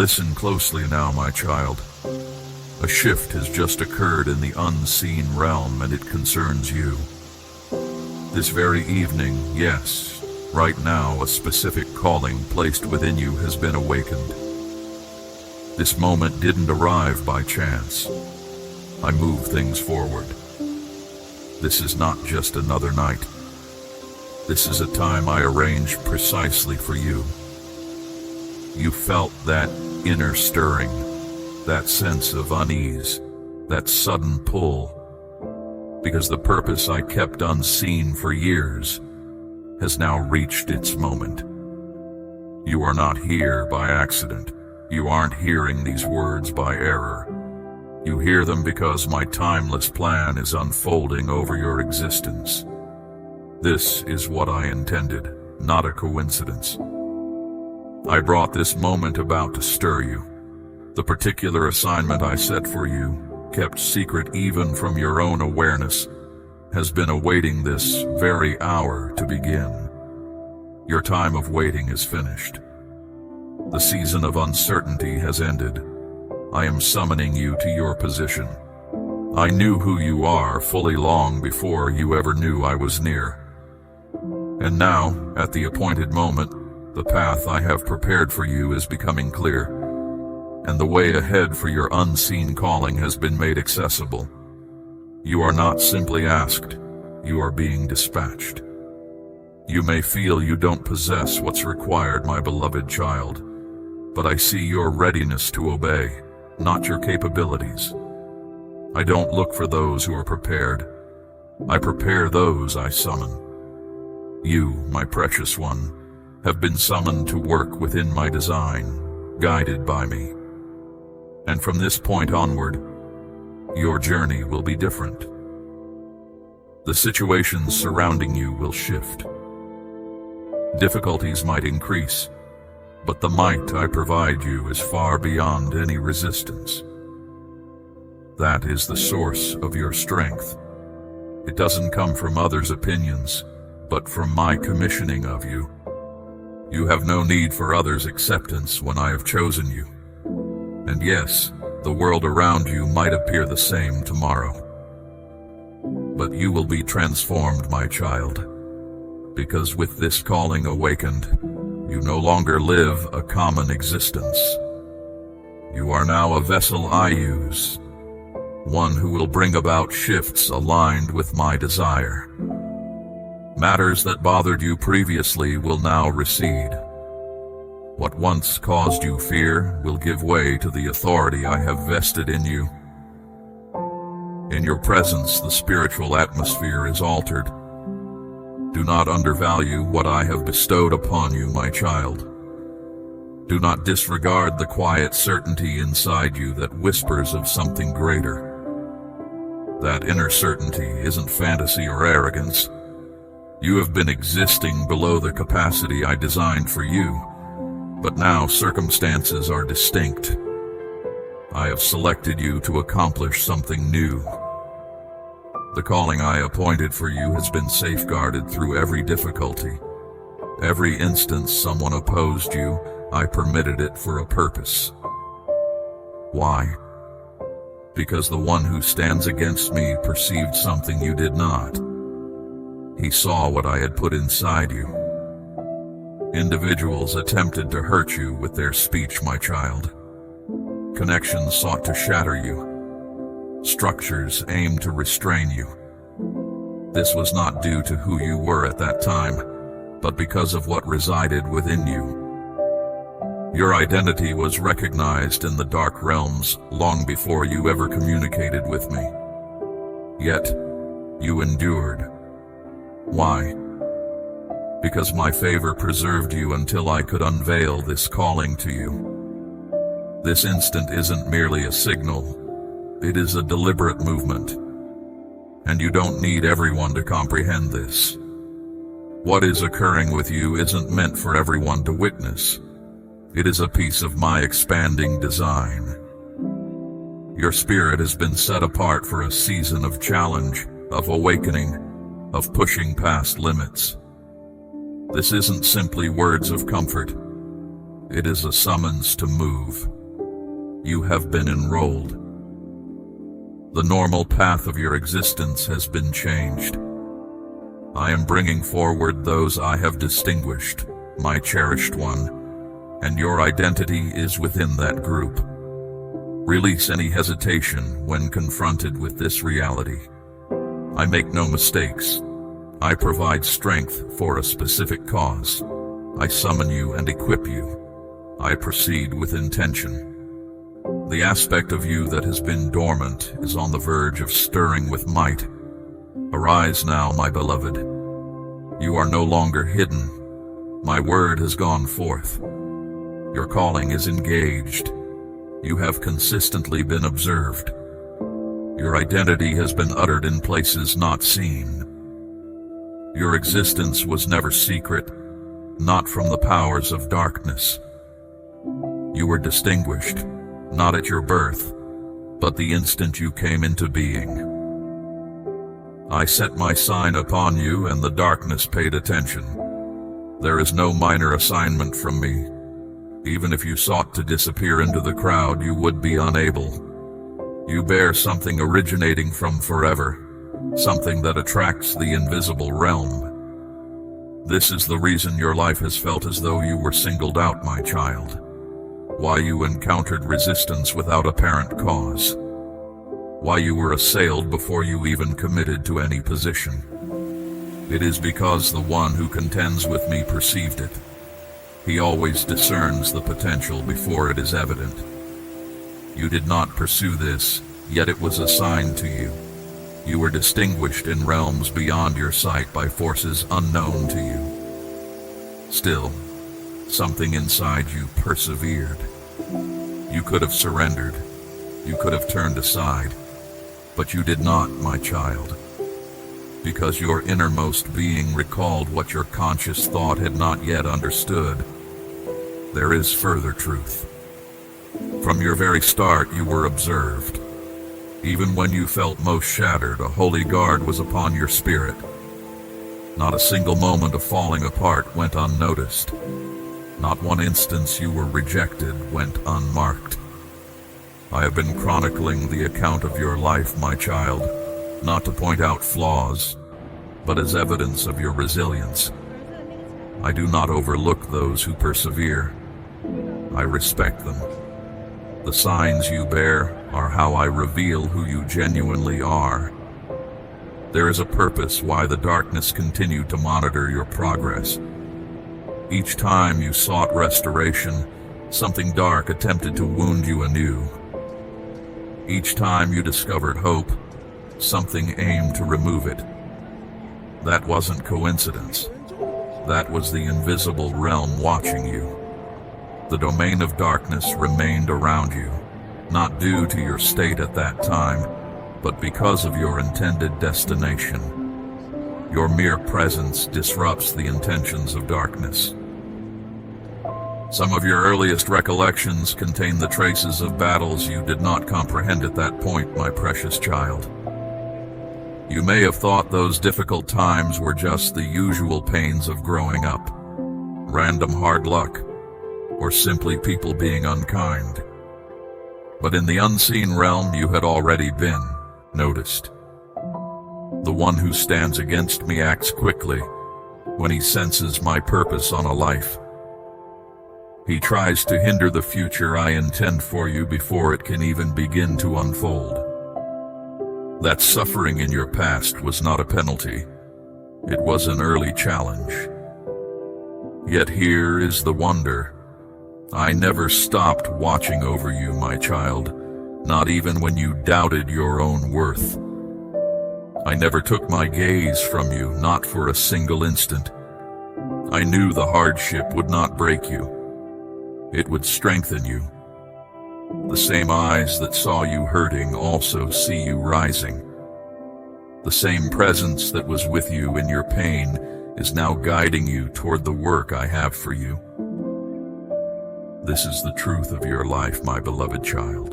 Listen closely now, my child. A shift has just occurred in the unseen realm, and it concerns you. This very evening, yes, right now, a specific calling placed within you has been awakened. This moment didn't arrive by chance. I move things forward. This is not just another night. This is a time I arranged precisely for you. You felt that inner stirring, that sense of unease, that sudden pull, because the purpose I kept unseen for years has now reached its moment. You are not here by accident. You aren't hearing these words by error. You hear them because my timeless plan is unfolding over your existence. This is what I intended, not a coincidence. I brought this moment about to stir you. The particular assignment I set for you, kept secret even from your own awareness, has been awaiting this very hour to begin. Your time of waiting is finished. The season of uncertainty has ended. I am summoning you to your position. I knew who you are fully long before you ever knew I was near. And now, at the appointed moment, the path I have prepared for you is becoming clear, and the way ahead for your unseen calling has been made accessible. You are not simply asked, you are being dispatched. You may feel you don't possess what's required, my beloved child, but I see your readiness to obey, not your capabilities. I don't look for those who are prepared. I prepare those I summon. You, my precious one, have been summoned to work within my design, guided by me. And from this point onward, your journey will be different. The situations surrounding you will shift. Difficulties might increase, but the might I provide you is far beyond any resistance. That is the source of your strength. It doesn't come from others' opinions, but from my commissioning of you. You have no need for others' acceptance when I have chosen you. And yes, the world around you might appear the same tomorrow. But you will be transformed, my child, because with this calling awakened, you no longer live a common existence. You are now a vessel I use, one who will bring about shifts aligned with my desire. Matters that bothered you previously will now recede. What once caused you fear will give way to the authority I have vested in you. In your presence, the spiritual atmosphere is altered. Do not undervalue what I have bestowed upon you, my child. Do not disregard the quiet certainty inside you that whispers of something greater. That inner certainty isn't fantasy or arrogance. You have been existing below the capacity I designed for you, but now circumstances are distinct. I have selected you to accomplish something new. The calling I appointed for you has been safeguarded through every difficulty. Every instance someone opposed you, I permitted it for a purpose. Why? Because the one who stands against me perceived something you did not. He saw what I had put inside you. Individuals attempted to hurt you with their speech, my child. Connections sought to shatter you. Structures aimed to restrain you. This was not due to who you were at that time, but because of what resided within you. Your identity was recognized in the dark realms long before you ever communicated with me. Yet, you endured. Why? Because my favor preserved you until I could unveil this calling to you. This instant isn't merely a signal, it is a deliberate movement. And you don't need everyone to comprehend this. What is occurring with you isn't meant for everyone to witness. It is a piece of my expanding design. Your spirit has been set apart for a season of challenge, of awakening, of pushing past limits. This isn't simply words of comfort. It is a summons to move. You have been enrolled. The normal path of your existence has been changed. I am bringing forward those I have distinguished, my cherished one, and your identity is within that group. Release any hesitation when confronted with this reality. I make no mistakes. I provide strength for a specific cause. I summon you and equip you. I proceed with intention. The aspect of you that has been dormant is on the verge of stirring with might. Arise now, my beloved. You are no longer hidden. My word has gone forth. Your calling is engaged. You have consistently been observed. Your identity has been uttered in places not seen. Your existence was never secret, not from the powers of darkness. You were distinguished, not at your birth, but the instant you came into being. I set my sign upon you, and the darkness paid attention. There is no minor assignment from me. Even if you sought to disappear into the crowd, you would be unable. You bear something originating from forever, something that attracts the invisible realm. This is the reason your life has felt as though you were singled out, my child. Why you encountered resistance without apparent cause. Why you were assailed before you even committed to any position. It is because the one who contends with me perceived it. He always discerns the potential before it is evident. You did not pursue this, yet it was assigned to you. You were distinguished in realms beyond your sight by forces unknown to you. Still, something inside you persevered. You could have surrendered. You could have turned aside. But you did not, my child, because your innermost being recalled what your conscious thought had not yet understood. There is further truth. From your very start you were observed. Even when you felt most shattered, a holy guard was upon your spirit. Not a single moment of falling apart went unnoticed. Not one instance you were rejected went unmarked. I have been chronicling the account of your life, my child, not to point out flaws, but as evidence of your resilience. I do not overlook those who persevere. I respect them. The signs you bear are how I reveal who you genuinely are. There is a purpose why the darkness continued to monitor your progress. Each time you sought restoration, something dark attempted to wound you anew. Each time you discovered hope, something aimed to remove it. That wasn't coincidence. That was the invisible realm watching you. The domain of darkness remained around you, not due to your state at that time, but because of your intended destination. Your mere presence disrupts the intentions of darkness. Some of your earliest recollections contain the traces of battles you did not comprehend at that point, my precious child. You may have thought those difficult times were just the usual pains of growing up, random hard luck, or simply people being unkind. But in the unseen realm you had already been noticed. The one who stands against me acts quickly when he senses my purpose on a life. He tries to hinder the future I intend for you before it can even begin to unfold. That suffering in your past was not a penalty. It was an early challenge. Yet here is the wonder. I never stopped watching over you, my child, not even when you doubted your own worth. I never took my gaze from you, not for a single instant. I knew the hardship would not break you. It would strengthen you. The same eyes that saw you hurting also see you rising. The same presence that was with you in your pain is now guiding you toward the work I have for you. This is the truth of your life, my beloved child.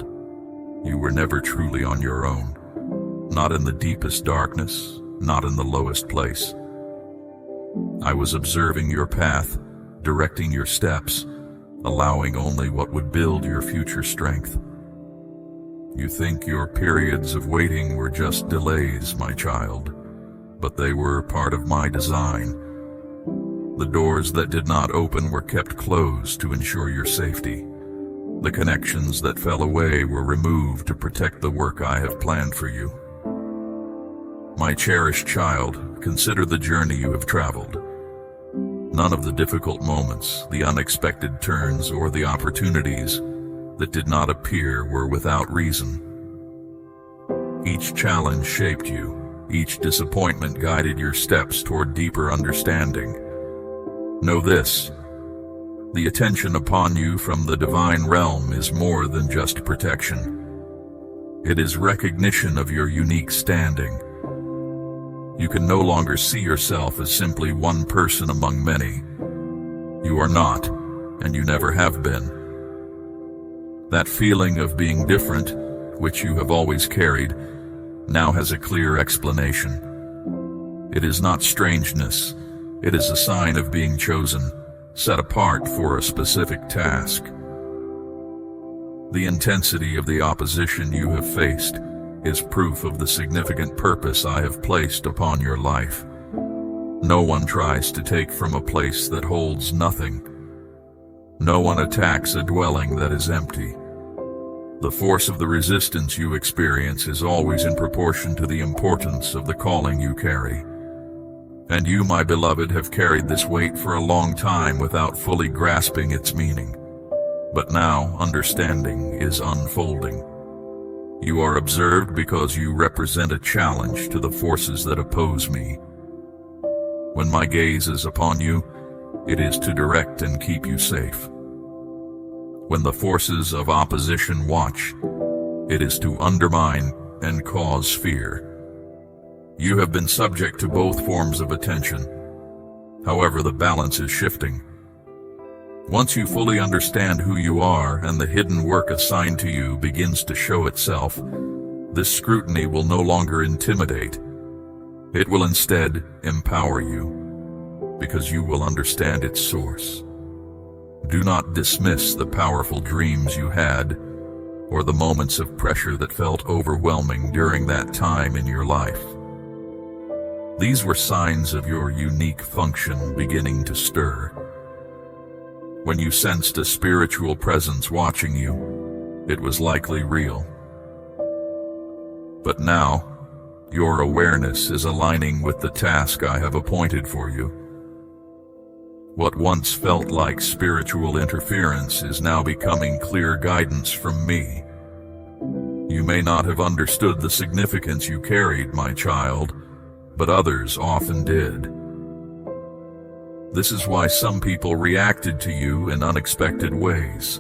You were never truly on your own, not in the deepest darkness, not in the lowest place. I was observing your path, directing your steps, allowing only what would build your future strength. You think your periods of waiting were just delays, my child, but they were part of my design. The doors that did not open were kept closed to ensure your safety. The connections that fell away were removed to protect the work I have planned for you. My cherished child, consider the journey you have traveled. None of the difficult moments, the unexpected turns, or the opportunities that did not appear were without reason. Each challenge shaped you. Each disappointment guided your steps toward deeper understanding. Know this: the attention upon you from the divine realm is more than just protection. It is recognition of your unique standing. You can no longer see yourself as simply one person among many. You are not, and you never have been. That feeling of being different, which you have always carried, now has a clear explanation. It is not strangeness. It is a sign of being chosen, set apart for a specific task. The intensity of the opposition you have faced is proof of the significant purpose I have placed upon your life. No one tries to take from a place that holds nothing. No one attacks a dwelling that is empty. The force of the resistance you experience is always in proportion to the importance of the calling you carry. And you, my beloved, have carried this weight for a long time without fully grasping its meaning. But now understanding is unfolding. You are observed because you represent a challenge to the forces that oppose me. When my gaze is upon you, it is to direct and keep you safe. When the forces of opposition watch, it is to undermine and cause fear. You have been subject to both forms of attention. However, the balance is shifting. Once you fully understand who you are and the hidden work assigned to you begins to show itself, this scrutiny will no longer intimidate. It will instead empower you, because you will understand its source. Do not dismiss the powerful dreams you had, or the moments of pressure that felt overwhelming during that time in your life. These were signs of your unique function beginning to stir. When you sensed a spiritual presence watching you, it was likely real. But now, your awareness is aligning with the task I have appointed for you. What once felt like spiritual interference is now becoming clear guidance from me. You may not have understood the significance you carried, my child, but others often did. This is why some people reacted to you in unexpected ways.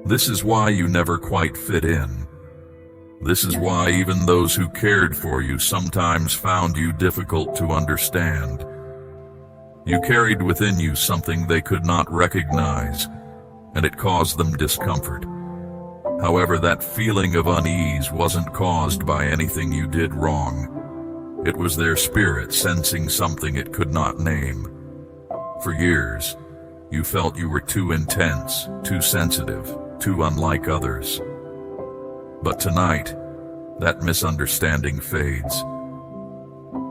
This is why you never quite fit in. This is why even those who cared for you sometimes found you difficult to understand. You carried within you something they could not recognize, and it caused them discomfort. However, that feeling of unease wasn't caused by anything you did wrong. It was their spirit sensing something it could not name. For years, you felt you were too intense, too sensitive, too unlike others. But tonight, that misunderstanding fades.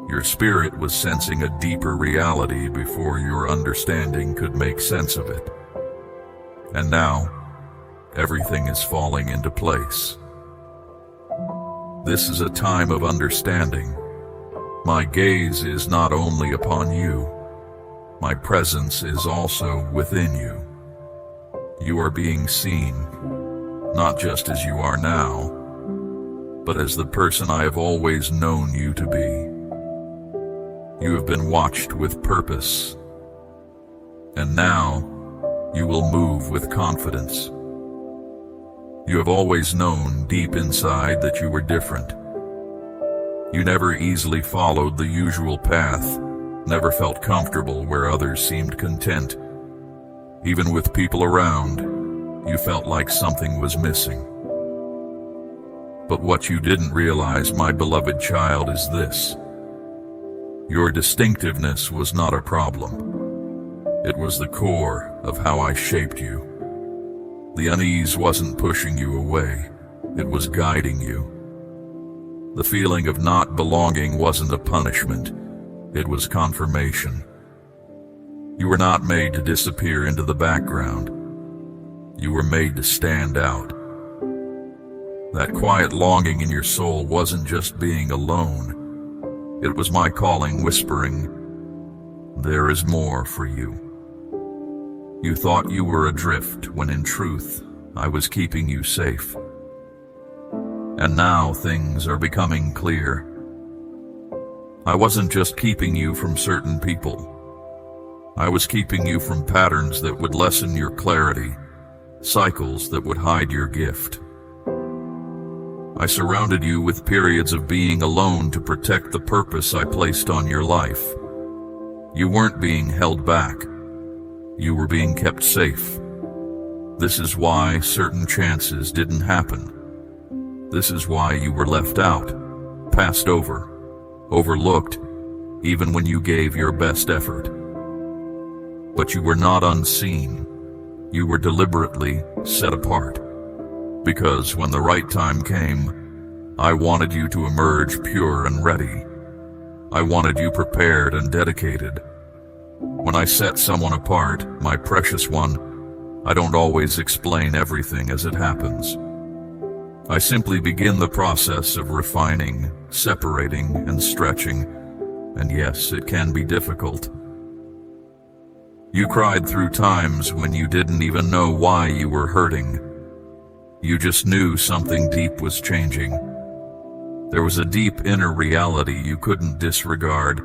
Your spirit was sensing a deeper reality before your understanding could make sense of it. And now, everything is falling into place. This is a time of understanding. My gaze is not only upon you, my presence is also within you. You are being seen, not just as you are now, but as the person I have always known you to be. You have been watched with purpose, and now you will move with confidence. You have always known deep inside that you were different. You never easily followed the usual path, never felt comfortable where others seemed content. Even with people around, you felt like something was missing. But what you didn't realize, my beloved child, is this. Your distinctiveness was not a problem. It was the core of how I shaped you. The unease wasn't pushing you away, it was guiding you. The feeling of not belonging wasn't a punishment, it was confirmation. You were not made to disappear into the background. You were made to stand out. That quiet longing in your soul wasn't just being alone. It was my calling whispering, "There is more for you." You thought you were adrift when in truth, I was keeping you safe. And now things are becoming clear. I wasn't just keeping you from certain people. I was keeping you from patterns that would lessen your clarity, cycles that would hide your gift. I surrounded you with periods of being alone to protect the purpose I placed on your life. You weren't being held back. You were being kept safe. This is why certain chances didn't happen. This is why you were left out, passed over, overlooked, even when you gave your best effort. But you were not unseen. You were deliberately set apart. Because when the right time came, I wanted you to emerge pure and ready. I wanted you prepared and dedicated. When I set someone apart, my precious one, I don't always explain everything as it happens. I simply begin the process of refining, separating, and stretching, and yes, it can be difficult. You cried through times when you didn't even know why you were hurting. You just knew something deep was changing. There was a deep inner reality you couldn't disregard,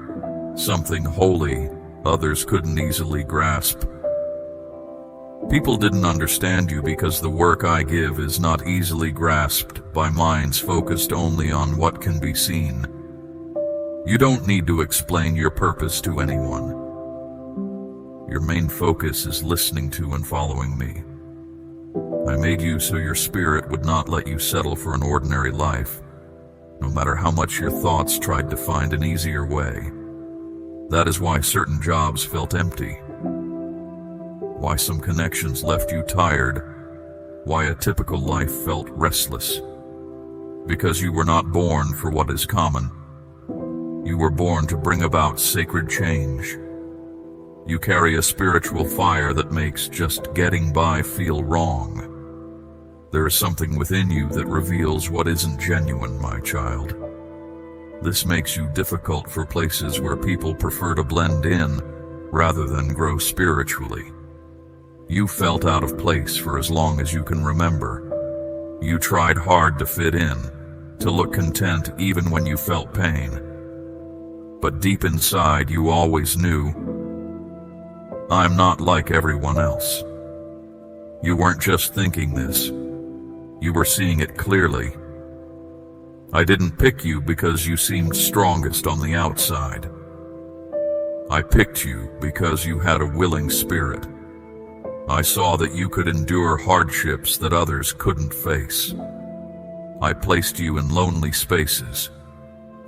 something holy others couldn't easily grasp. People didn't understand you because the work I give is not easily grasped by minds focused only on what can be seen. You don't need to explain your purpose to anyone. Your main focus is listening to and following me. I made you so your spirit would not let you settle for an ordinary life, no matter how much your thoughts tried to find an easier way. That is why certain jobs felt empty, why some connections left you tired, why a typical life felt restless. Because you were not born for what is common. You were born to bring about sacred change. You carry a spiritual fire that makes just getting by feel wrong. There is something within you that reveals what isn't genuine, my child. This makes you difficult for places where people prefer to blend in rather than grow spiritually. You felt out of place for as long as you can remember. You tried hard to fit in, to look content even when you felt pain. But deep inside you always knew, I'm not like everyone else. You weren't just thinking this. You were seeing it clearly. I didn't pick you because you seemed strongest on the outside. I picked you because you had a willing spirit. I saw that you could endure hardships that others couldn't face. I placed you in lonely spaces.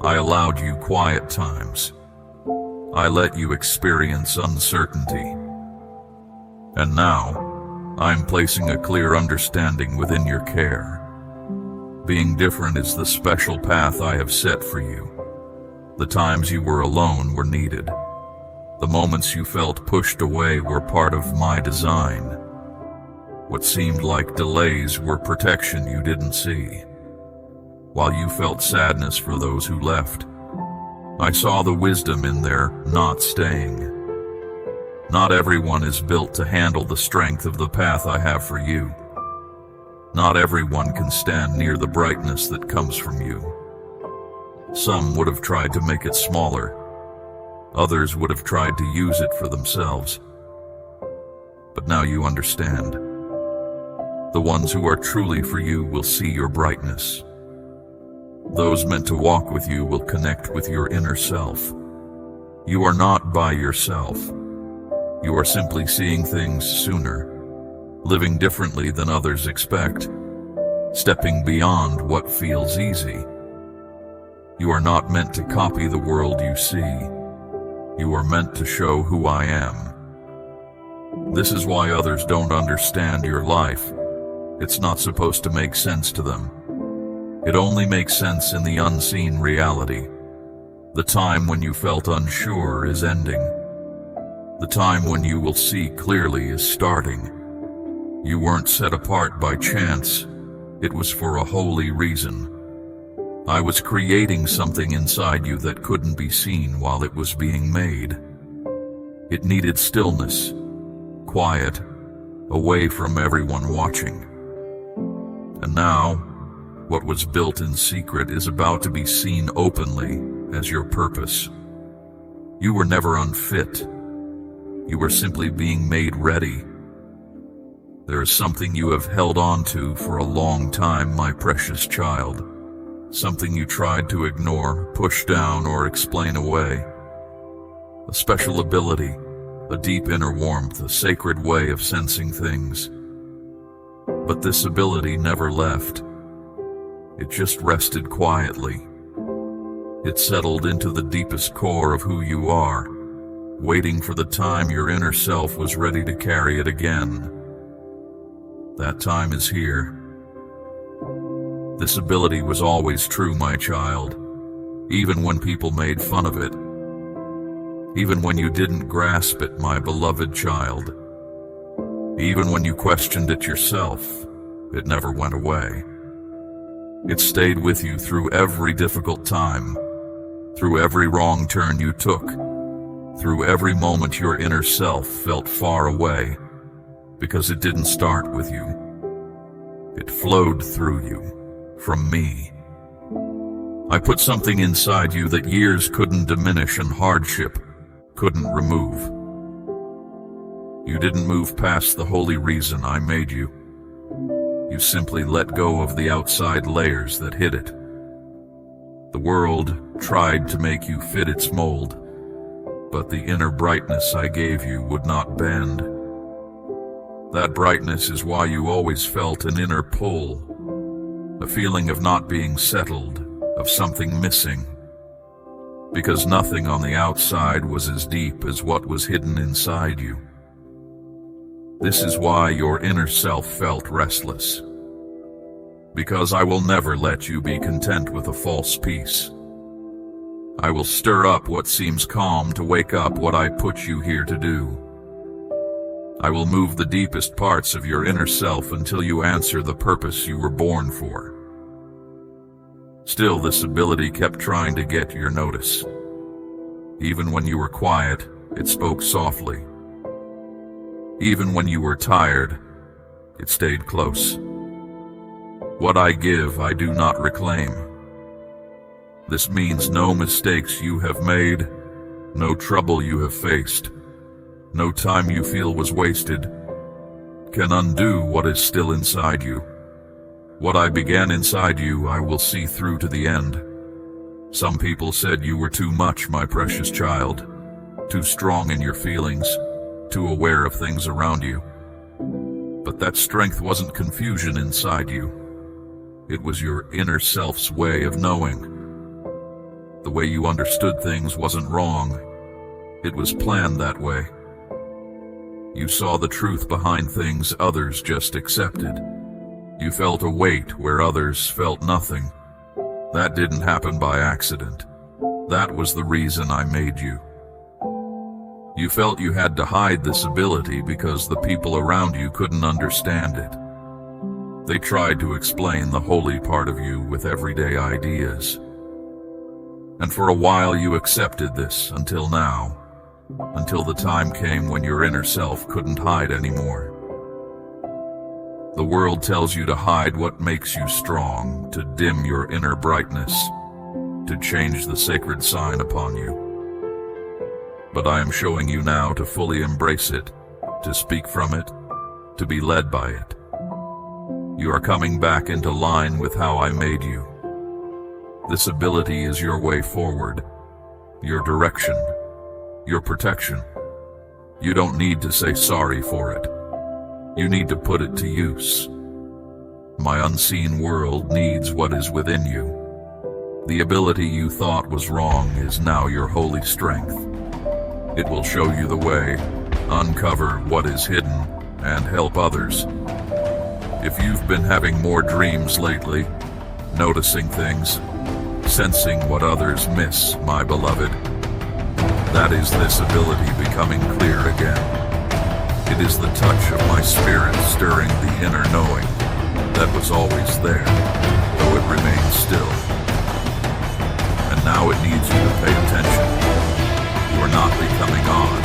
I allowed you quiet times. I let you experience uncertainty. And now, I'm placing a clear understanding within your care. Being different is the special path I have set for you. The times you were alone were needed. The moments you felt pushed away were part of my design. What seemed like delays were protection you didn't see. While you felt sadness for those who left, I saw the wisdom in their not staying. Not everyone is built to handle the strength of the path I have for you. Not everyone can stand near the brightness that comes from you. Some would have tried to make it smaller. Others would have tried to use it for themselves. But now you understand. The ones who are truly for you will see your brightness. Those meant to walk with you will connect with your inner self. You are not by yourself. You are simply seeing things sooner, living differently than others expect, stepping beyond what feels easy. You are not meant to copy the world you see. You are meant to show who I am. This is why others don't understand your life. It's not supposed to make sense to them. It only makes sense in the unseen reality. The time when you felt unsure is ending. The time when you will see clearly is starting. You weren't set apart by chance. It was for a holy reason. I was creating something inside you that couldn't be seen while it was being made. It needed stillness, quiet, away from everyone watching. And now, what was built in secret is about to be seen openly as your purpose. You were never unfit. You were simply being made ready. There is something you have held on to for a long time, my precious child. Something you tried to ignore, push down, or explain away. A special ability, a deep inner warmth, a sacred way of sensing things. But this ability never left. It just rested quietly. It settled into the deepest core of who you are, waiting for the time your inner self was ready to carry it again. That time is here. This ability was always true, my child, even when people made fun of it. Even when you didn't grasp it, my beloved child. Even when you questioned it yourself, it never went away. It stayed with you through every difficult time, through every wrong turn you took, through every moment your inner self felt far away, because it didn't start with you. It flowed through you, from me. I put something inside you that years couldn't diminish and hardship couldn't remove. You didn't move past the holy reason I made you. You simply let go of the outside layers that hid it. The world tried to make you fit its mold, but the inner brightness I gave you would not bend. That brightness is why you always felt an inner pull, a feeling of not being settled, of something missing, because nothing on the outside was as deep as what was hidden inside you. This is why your inner self felt restless, because I will never let you be content with a false peace. I will stir up what seems calm to wake up what I put you here to do. I will move the deepest parts of your inner self until you answer the purpose you were born for. Still, this ability kept trying to get your notice. Even when you were quiet, it spoke softly. Even when you were tired, it stayed close. What I give, I do not reclaim. This means no mistakes you have made, no trouble you have faced, no time you feel was wasted, can undo what is still inside you. What I began inside you, I will see through to the end. Some people said you were too much, my precious child, too strong in your feelings, too aware of things around you. But that strength wasn't confusion inside you. It was your inner self's way of knowing. The way you understood things wasn't wrong. It was planned that way. You saw the truth behind things others just accepted. You felt a weight where others felt nothing. That didn't happen by accident. That was the reason I made you. You felt you had to hide this ability because the people around you couldn't understand it. They tried to explain the holy part of you with everyday ideas. And for a while you accepted this until now, until the time came when your inner self couldn't hide anymore. The world tells you to hide what makes you strong, to dim your inner brightness, to change the sacred sign upon you. But I am showing you now to fully embrace it, to speak from it, to be led by it. You are coming back into line with how I made you. This ability is your way forward, your direction, your protection. You don't need to say sorry for it. You need to put it to use. My unseen world needs what is within you. The ability you thought was wrong is now your holy strength. It will show you the way, uncover what is hidden, and help others. If you've been having more dreams lately, noticing things, sensing what others miss, my beloved, that is this ability becoming clear again. It is the touch of my spirit stirring the inner knowing that was always there, though it remains still. And now it needs you to pay attention. You are not becoming odd.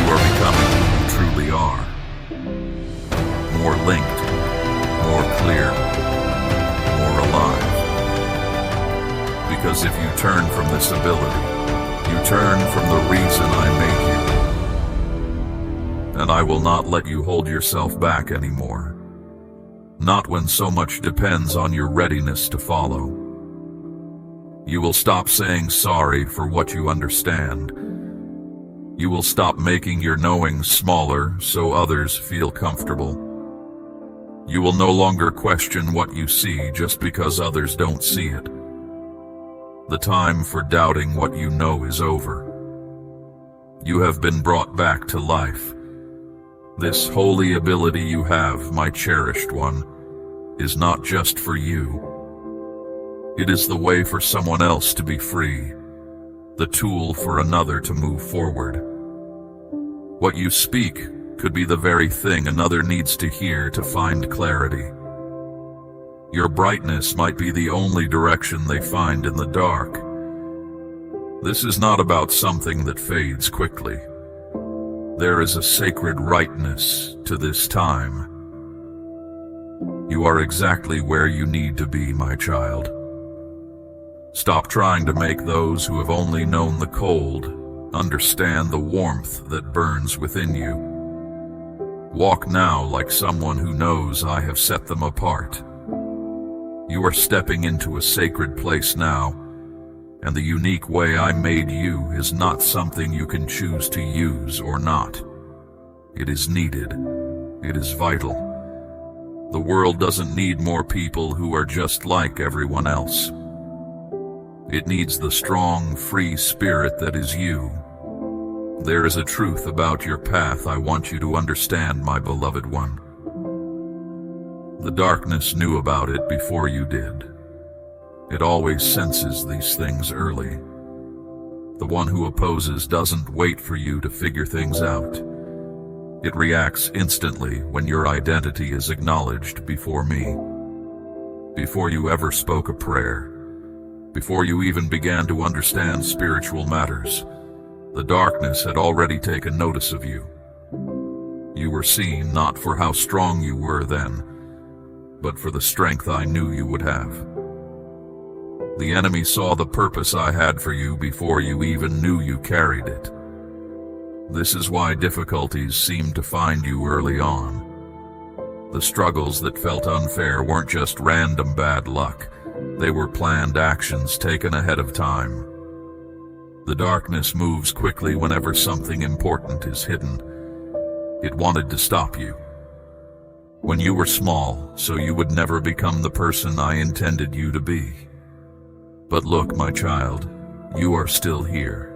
You are becoming who you truly are. More linked, more clear, more alive. Because if you turn from this ability, you turn from the reason I made you. And I will not let you hold yourself back anymore. Not when so much depends on your readiness to follow. You will stop saying sorry for what you understand. You will stop making your knowing smaller so others feel comfortable. You will no longer question what you see just because others don't see it. The time for doubting what you know is over. You have been brought back to life. This holy ability you have, my cherished one, is not just for you. It is the way for someone else to be free, the tool for another to move forward. What you speak could be the very thing another needs to hear to find clarity. Your brightness might be the only direction they find in the dark. This is not about something that fades quickly. There is a sacred rightness to this time. You are exactly where you need to be, my child. Stop trying to make those who have only known the cold understand the warmth that burns within you. Walk now like someone who knows I have set them apart. You are stepping into a sacred place now, and the unique way I made you is not something you can choose to use or not. It is needed. It is vital. The world doesn't need more people who are just like everyone else. It needs the strong, free spirit that is you. There is a truth about your path I want you to understand, my beloved one. The darkness knew about it before you did. It always senses these things early. The one who opposes doesn't wait for you to figure things out. It reacts instantly when your identity is acknowledged before me. Before you ever spoke a prayer, before you even began to understand spiritual matters, the darkness had already taken notice of you. You were seen not for how strong you were then, but for the strength I knew you would have. The enemy saw the purpose I had for you before you even knew you carried it. This is why difficulties seemed to find you early on. The struggles that felt unfair weren't just random bad luck. They were planned actions taken ahead of time. The darkness moves quickly whenever something important is hidden. It wanted to stop you. When you were small, so you would never become the person I intended you to be. But look, my child, you are still here.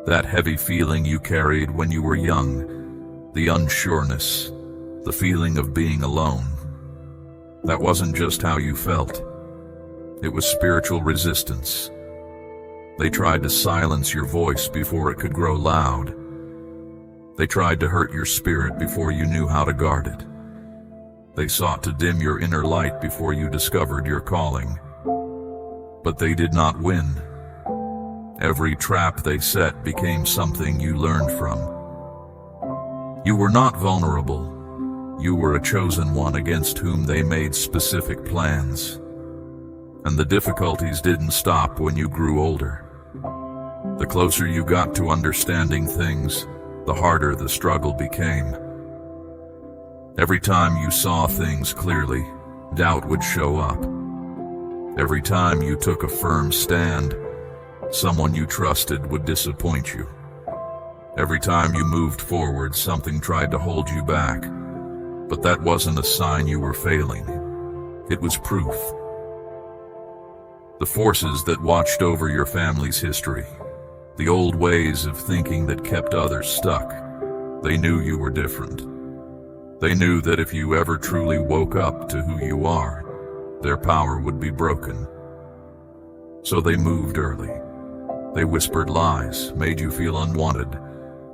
That heavy feeling you carried when you were young, the unsureness, the feeling of being alone, that wasn't just how you felt. It was spiritual resistance. They tried to silence your voice before it could grow loud. They tried to hurt your spirit before you knew how to guard it. They sought to dim your inner light before you discovered your calling. But they did not win. Every trap they set became something you learned from. You were not vulnerable. You were a chosen one against whom they made specific plans. And the difficulties didn't stop when you grew older. The closer you got to understanding things, the harder the struggle became. Every time you saw things clearly, doubt would show up. Every time you took a firm stand, someone you trusted would disappoint you. Every time you moved forward, something tried to hold you back. But that wasn't a sign you were failing. It was proof. The forces that watched over your family's history, The old ways of thinking that kept others stuck. They knew you were different. They knew that if you ever truly woke up to who you are, their power would be broken. So they moved early. They whispered lies, made you feel unwanted,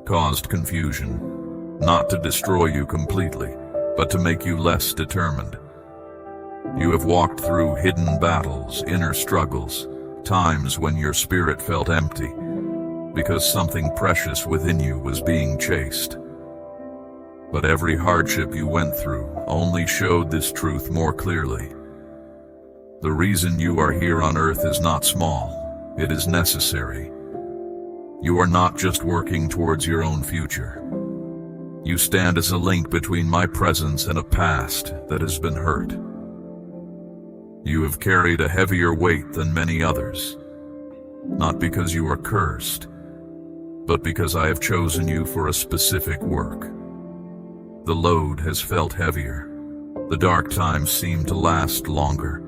caused confusion, not to destroy you completely, but to make you less determined. You have walked through hidden battles, inner struggles, times when your spirit felt empty, because something precious within you was being chased. But every hardship you went through only showed this truth more clearly. The reason you are here on earth is not small, it is necessary. You are not just working towards your own future. You stand as a link between my presence and a past that has been hurt. You have carried a heavier weight than many others, not because you are cursed, but because I have chosen you for a specific work. The load has felt heavier. The dark times seem to last longer.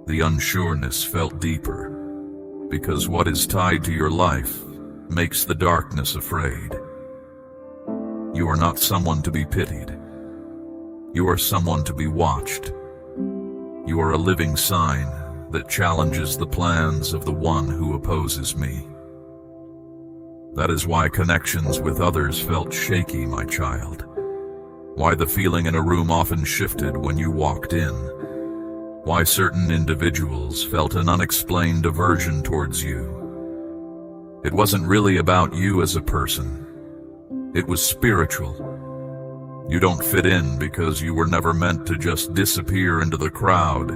The unsureness felt deeper, because what is tied to your life makes the darkness afraid. You are not someone to be pitied. You are someone to be watched. You are a living sign that challenges the plans of the one who opposes me. That is why connections with others felt shaky, my child. Why the feeling in a room often shifted when you walked in. Why certain individuals felt an unexplained aversion towards you. It wasn't really about you as a person. It was spiritual. You don't fit in because you were never meant to just disappear into the crowd.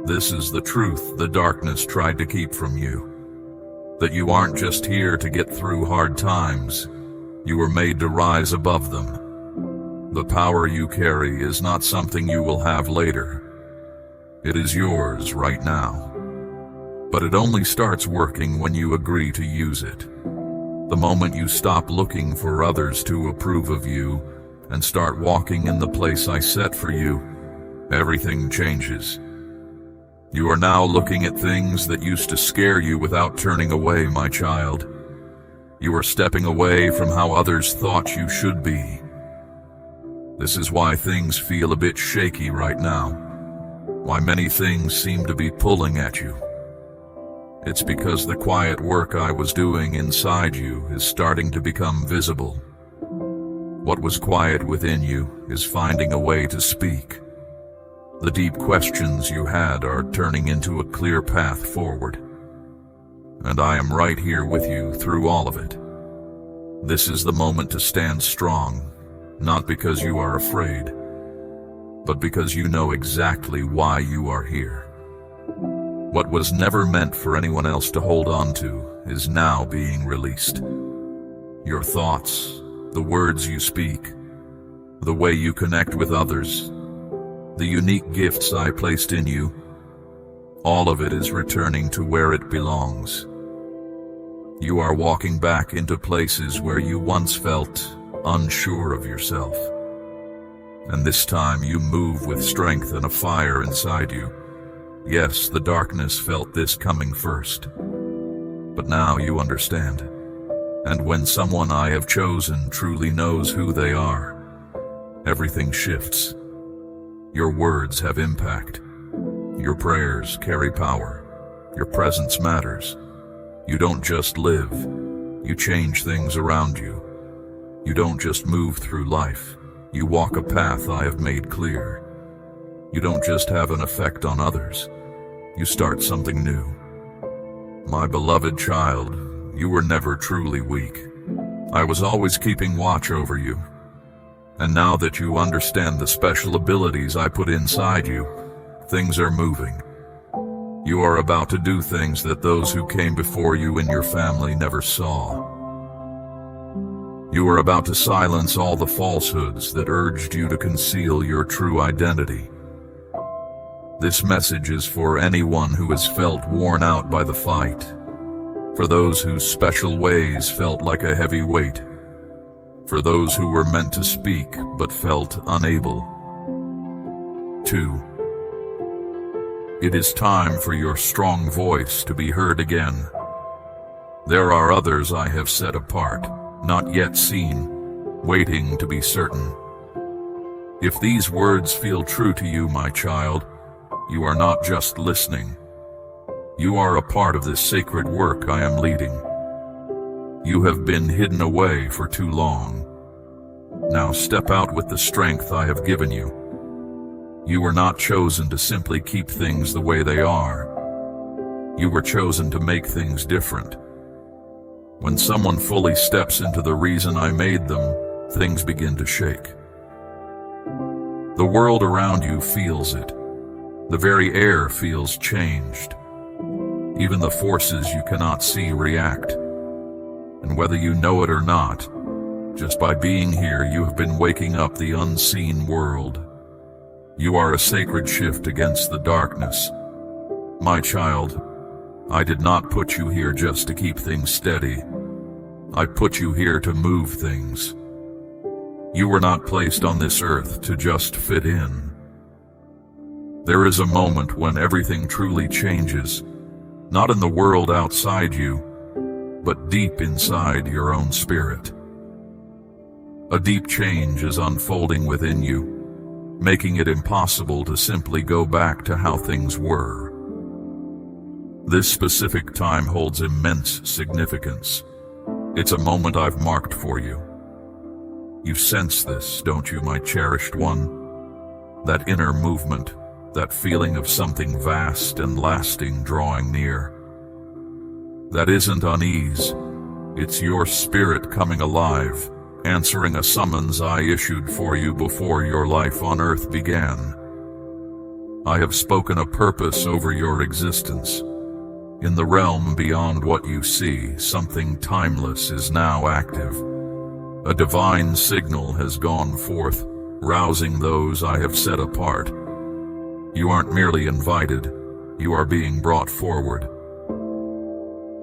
This is the truth the darkness tried to keep from you. That you aren't just here to get through hard times. You were made to rise above them. The power you carry is not something you will have later. It is yours right now. But it only starts working when you agree to use it. The moment you stop looking for others to approve of you and start walking in the place I set for you, everything changes. You are now looking at things that used to scare you without turning away, my child. You are stepping away from how others thought you should be. This is why things feel a bit shaky right now. Why many things seem to be pulling at you. It's because the quiet work I was doing inside you is starting to become visible. What was quiet within you is finding a way to speak. The deep questions you had are turning into a clear path forward. And I am right here with you through all of it. This is the moment to stand strong, not because you are afraid, but because you know exactly why you are here. What was never meant for anyone else to hold on to is now being released. Your thoughts, the words you speak, the way you connect with others, the unique gifts I placed in you, all of it is returning to where it belongs. You are walking back into places where you once felt unsure of yourself. And this time you move with strength and a fire inside you. Yes, the darkness felt this coming first. But now you understand. And when someone I have chosen truly knows who they are, everything shifts. Your words have impact. Your prayers carry power. Your presence matters. You don't just live. You change things around you. You don't just move through life. You walk a path I have made clear. You don't just have an effect on others. You start something new. My beloved child, you were never truly weak. I was always keeping watch over you. And now that you understand the special abilities I put inside you, things are moving. You are about to do things that those who came before you in your family never saw. You are about to silence all the falsehoods that urged you to conceal your true identity. This message is for anyone who has felt worn out by the fight, for those whose special ways felt like a heavy weight, for those who were meant to speak but felt unable. 2. It is time for your strong voice to be heard again. There are others I have set apart, not yet seen, waiting to be certain. If these words feel true to you, my child, you are not just listening. You are a part of this sacred work I am leading. You have been hidden away for too long. Now step out with the strength I have given you. You were not chosen to simply keep things the way they are. You were chosen to make things different. When someone fully steps into the reason I made them, things begin to shake. The world around you feels it. The very air feels changed. Even the forces you cannot see react. And whether you know it or not, just by being here, you have been waking up the unseen world. You are a sacred shift against the darkness. My child, I did not put you here just to keep things steady. I put you here to move things. You were not placed on this earth to just fit in. There is a moment when everything truly changes, not in the world outside you, but deep inside your own spirit. A deep change is unfolding within you, making it impossible to simply go back to how things were. This specific time holds immense significance. It's a moment I've marked for you. You sense this, don't you, my cherished one? That inner movement, that feeling of something vast and lasting drawing near. That isn't unease. It's your spirit coming alive, answering a summons I issued for you before your life on earth began. I have spoken a purpose over your existence. In the realm beyond what you see, something timeless is now active. A divine signal has gone forth, rousing those I have set apart. You aren't merely invited, you are being brought forward.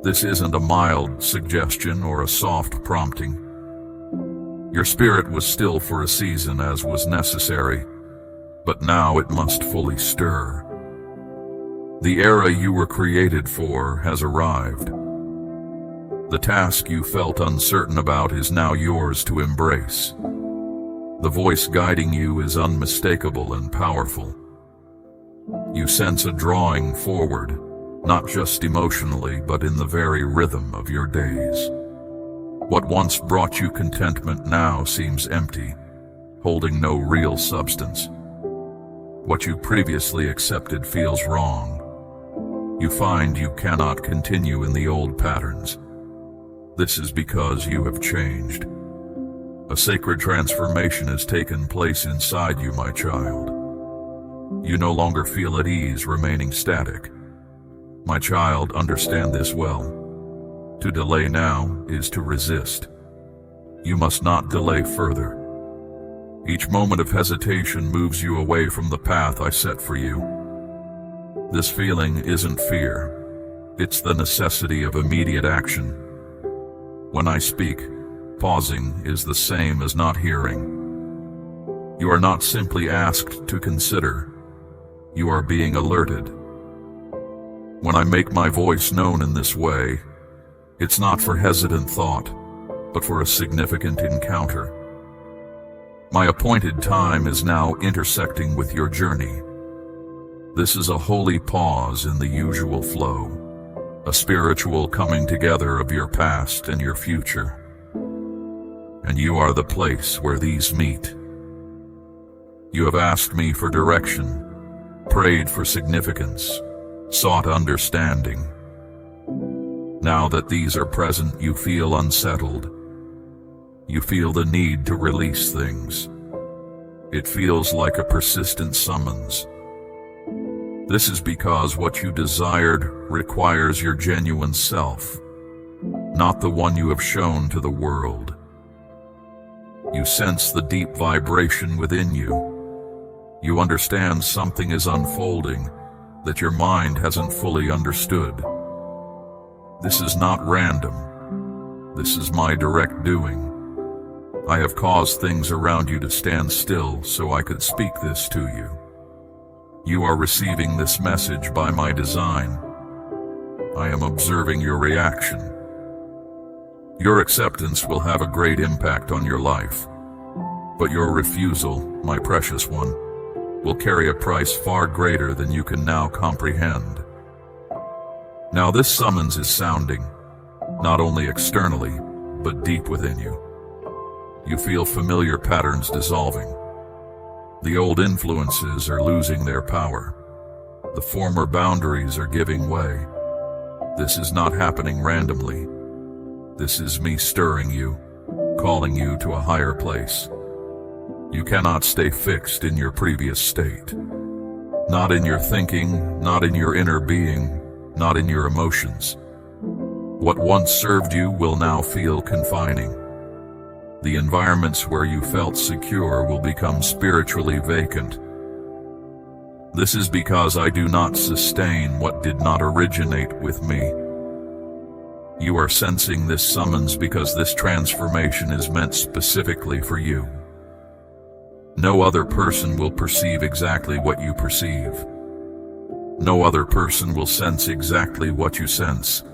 This isn't a mild suggestion or a soft prompting. Your spirit was still for a season as was necessary, but now it must fully stir. The era you were created for has arrived. The task you felt uncertain about is now yours to embrace. The voice guiding you is unmistakable and powerful. You sense a drawing forward, not just emotionally, but in the very rhythm of your days. What once brought you contentment now seems empty, holding no real substance. What you previously accepted feels wrong. You find you cannot continue in the old patterns. This is because you have changed. A sacred transformation has taken place inside you, my child. You no longer feel at ease remaining static. My child, understand this well. To delay now is to resist. You must not delay further. Each moment of hesitation moves you away from the path I set for you. This feeling isn't fear. It's the necessity of immediate action. When I speak, pausing is the same as not hearing. You are not simply asked to consider. You are being alerted. When I make my voice known in this way, it's not for hesitant thought, but for a significant encounter. My appointed time is now intersecting with your journey. This is a holy pause in the usual flow, a spiritual coming together of your past and your future. And you are the place where these meet. You have asked me for direction, prayed for significance, sought understanding. Now that these are present, you feel unsettled. You feel the need to release things. It feels like a persistent summons. This is because what you desired requires your genuine self, not the one you have shown to the world. You sense the deep vibration within you. You understand something is unfolding that your mind hasn't fully understood. This is not random. This is my direct doing. I have caused things around you to stand still so I could speak this to you. You are receiving this message by my design. I am observing your reaction, Your acceptance will have a great impact on your life, but your refusal, my precious one, will carry a price far greater than you can now comprehend. Now this summons is sounding, not only externally, but deep within you. You feel familiar patterns dissolving. The old influences are losing their power. The former boundaries are giving way. This is not happening randomly. This is me stirring you, calling you to a higher place. You cannot stay fixed in your previous state. Not in your thinking, not in your inner being, not in your emotions. What once served you will now feel confining. The environments where you felt secure will become spiritually vacant. This is because I do not sustain what did not originate with me. You are sensing this summons because this transformation is meant specifically for you. No other person will perceive exactly what you perceive. No other person will sense exactly what you sense.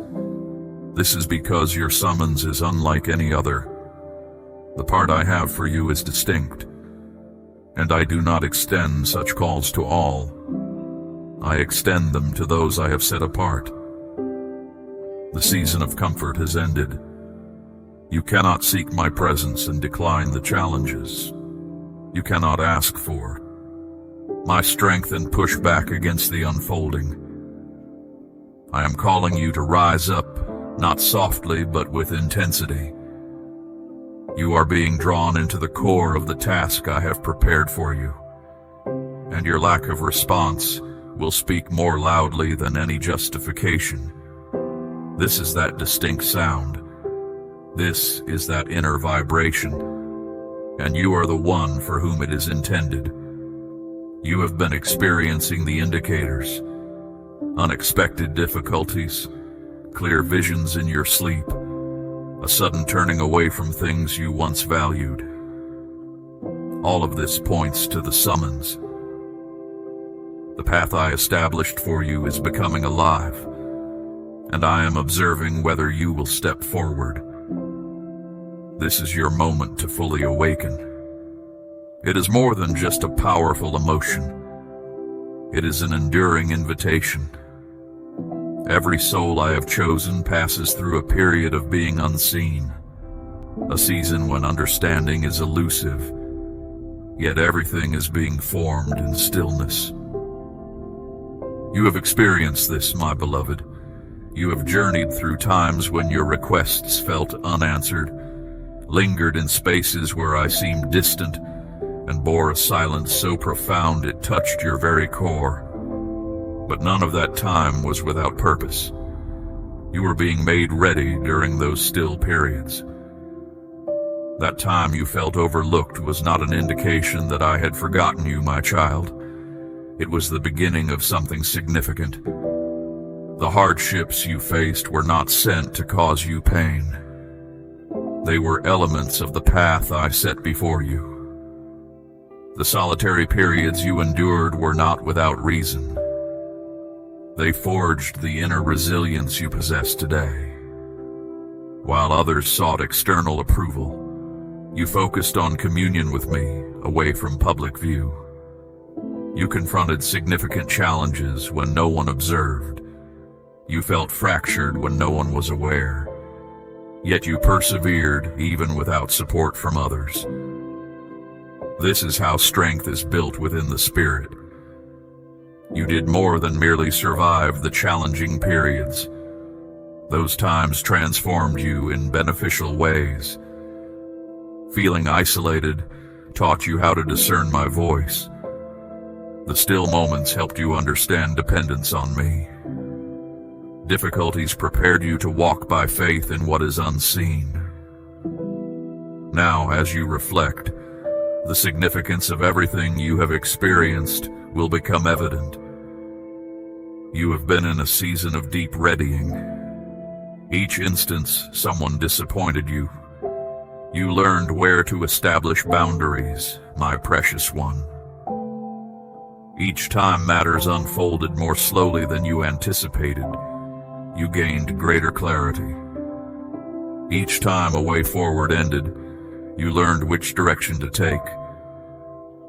This is because your summons is unlike any other. The part I have for you is distinct, and I do not extend such calls to all. I extend them to those I have set apart. The season of comfort has ended. You cannot seek my presence and decline the challenges. You cannot ask for my strength and push back against the unfolding. I am calling you to rise up, not softly but with intensity. You are being drawn into the core of the task I have prepared for you, and your lack of response will speak more loudly than any justification. This is that distinct sound. This is that inner vibration, and you are the one for whom it is intended. You have been experiencing the indicators, unexpected difficulties, clear visions in your sleep, a sudden turning away from things you once valued. All of this points to the summons. The path I established for you is becoming alive, and I am observing whether you will step forward. This is your moment to fully awaken. It is more than just a powerful emotion. It is an enduring invitation. Every soul I have chosen passes through a period of being unseen, a season when understanding is elusive, yet everything is being formed in stillness. You have experienced this, my beloved. You have journeyed through times when your requests felt unanswered, lingered in spaces where I seemed distant, and bore a silence so profound it touched your very core. But none of that time was without purpose. You were being made ready during those still periods. That time you felt overlooked was not an indication that I had forgotten you, my child. It was the beginning of something significant. The hardships you faced were not sent to cause you pain. They were elements of the path I set before you. The solitary periods you endured were not without reason. They forged the inner resilience you possess today. While others sought external approval, you focused on communion with me, away from public view. You confronted significant challenges when no one observed. You felt fractured when no one was aware. Yet you persevered even without support from others. This is how strength is built within the spirit. You did more than merely survive the challenging periods. Those times transformed you in beneficial ways. Feeling isolated taught you how to discern my voice. The still moments helped you understand dependence on me. Difficulties prepared you to walk by faith in what is unseen. Now, as you reflect, the significance of everything you have experienced will become evident. You have been in a season of deep readying. Each instance someone disappointed you. You learned where to establish boundaries, my precious one. Each time matters unfolded more slowly than you anticipated. You gained greater clarity. Each time a way forward ended, you learned which direction to take.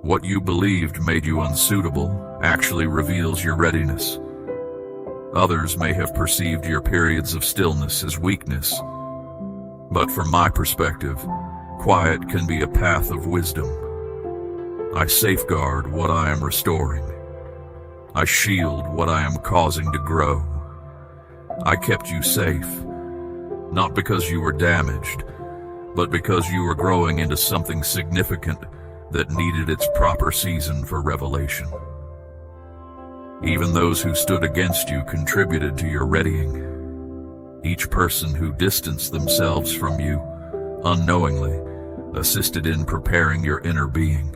What you believed made you unsuitable actually reveals your readiness. Others may have perceived your periods of stillness as weakness, but from my perspective, quiet can be a path of wisdom. I safeguard what I am restoring. I shield what I am causing to grow. I kept you safe, not because you were damaged, but because you were growing into something significant that needed its proper season for revelation. Even those who stood against you contributed to your readying. Each person who distanced themselves from you, unknowingly, assisted in preparing your inner being.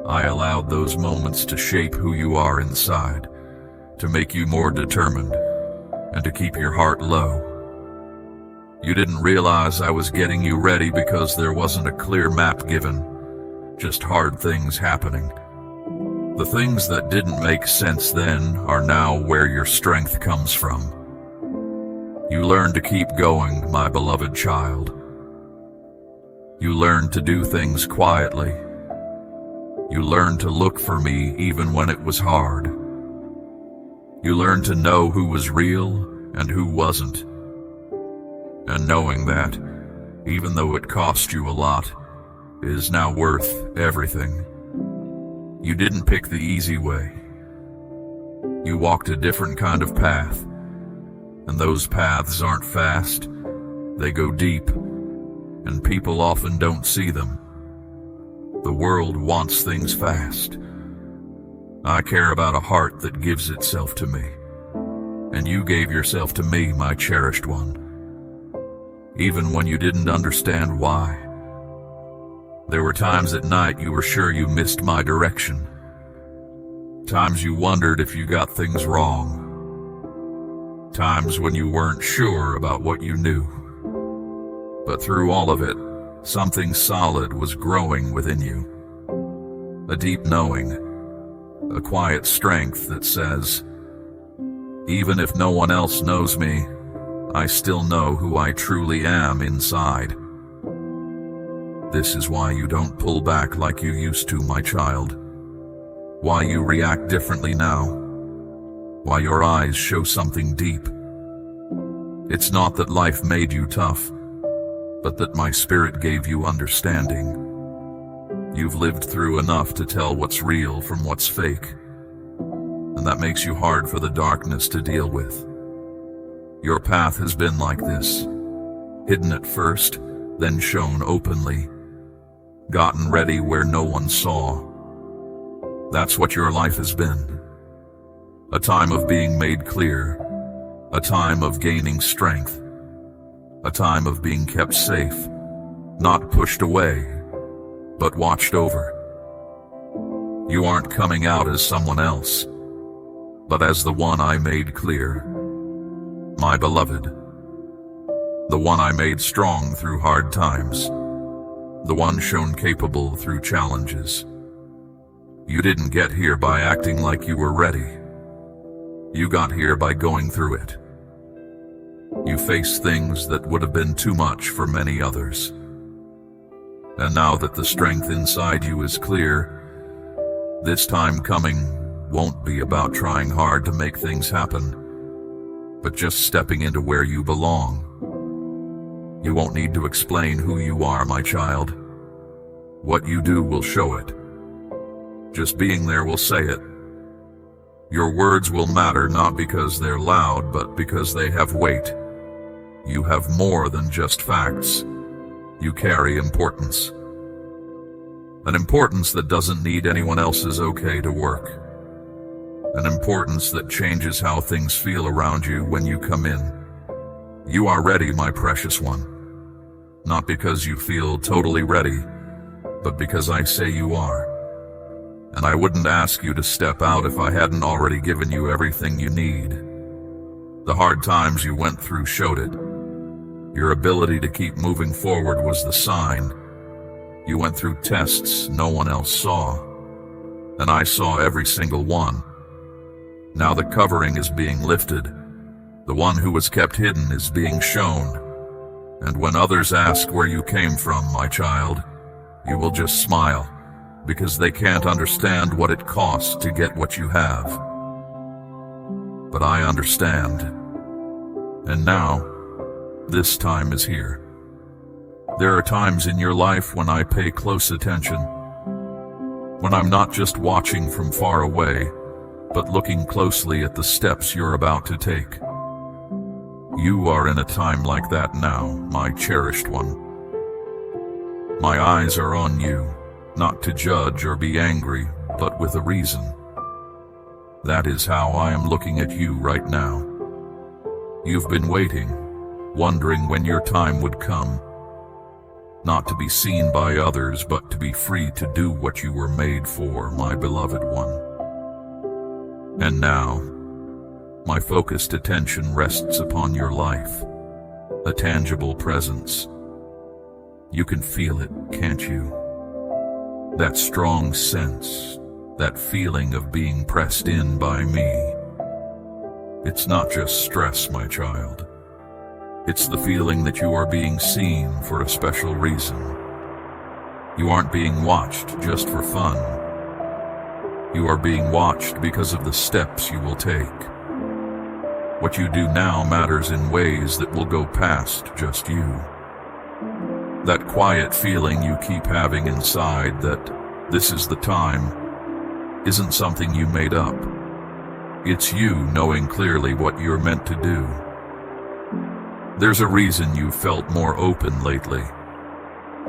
I allowed those moments to shape who you are inside, to make you more determined, and to keep your heart low. You didn't realize I was getting you ready because there wasn't a clear map given, just hard things happening. The things that didn't make sense then are now where your strength comes from. You learned to keep going, my beloved child. You learned to do things quietly. You learned to look for me even when it was hard. You learned to know who was real and who wasn't. And knowing that, even though it cost you a lot, is now worth everything. You didn't pick the easy way. You walked a different kind of path, and those paths aren't fast. They go deep, and people often don't see them. The world wants things fast. I care about a heart that gives itself to me, and you gave yourself to me, my cherished one. Even when you didn't understand why. There were times at night you were sure you missed my direction. Times you wondered if you got things wrong. Times when you weren't sure about what you knew. But through all of it, something solid was growing within you. A deep knowing, a quiet strength that says, even if no one else knows me, I still know who I truly am inside. This is why you don't pull back like you used to, my child. Why you react differently now. Why your eyes show something deep. It's not that life made you tough, but that my spirit gave you understanding. You've lived through enough to tell what's real from what's fake, and that makes you hard for the darkness to deal with. Your path has been like this, hidden at first, then shown openly, gotten ready where no one saw. That's what your life has been. A time of being made clear, a time of gaining strength, a time of being kept safe, not pushed away, but watched over. You aren't coming out as someone else, but as the one I made clear. My beloved, the one I made strong through hard times, the one shown capable through challenges. You didn't get here by acting like you were ready. You got here by going through it. You faced things that would have been too much for many others. And now that the strength inside you is clear, this time coming won't be about trying hard to make things happen, but just stepping into where you belong. You won't need to explain who you are, my child. What you do will show it. Just being there will say it. Your words will matter not because they're loud, but because they have weight. You have more than just facts. You carry importance. An importance that doesn't need anyone else's okay to work. An importance that changes how things feel around you when you come in. You are ready, my precious one. Not because you feel totally ready, but because I say you are. And I wouldn't ask you to step out if I hadn't already given you everything you need. The hard times you went through showed it. Your ability to keep moving forward was the sign. You went through tests no one else saw, and I saw every single one. Now the covering is being lifted. The one who was kept hidden is being shown. And when others ask where you came from, my child, you will just smile, because they can't understand what it costs to get what you have. But I understand. And now, this time is here. There are times in your life when I pay close attention, when I'm not just watching from far away, but looking closely at the steps you're about to take. You are in a time like that now, my cherished one. My eyes are on you, not to judge or be angry, but with a reason. That is how I am looking at you right now. You've been waiting, wondering when your time would come. Not to be seen by others, but to be free to do what you were made for, my beloved one. And now, my focused attention rests upon your life, a tangible presence. You can feel it, can't you? That strong sense, that feeling of being pressed in by me. It's not just stress, my child. It's the feeling that you are being seen for a special reason. You aren't being watched just for fun. You are being watched because of the steps you will take. What you do now matters in ways that will go past just you. That quiet feeling you keep having inside that this is the time isn't something you made up. It's you knowing clearly what you're meant to do. There's a reason you've felt more open lately.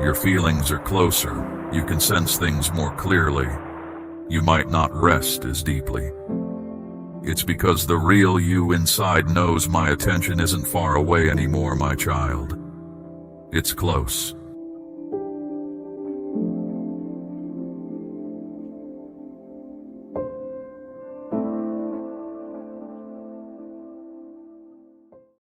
Your feelings are closer. You can sense things more clearly. You might not rest as deeply. It's because the real you inside knows my attention isn't far away anymore, my child. It's close.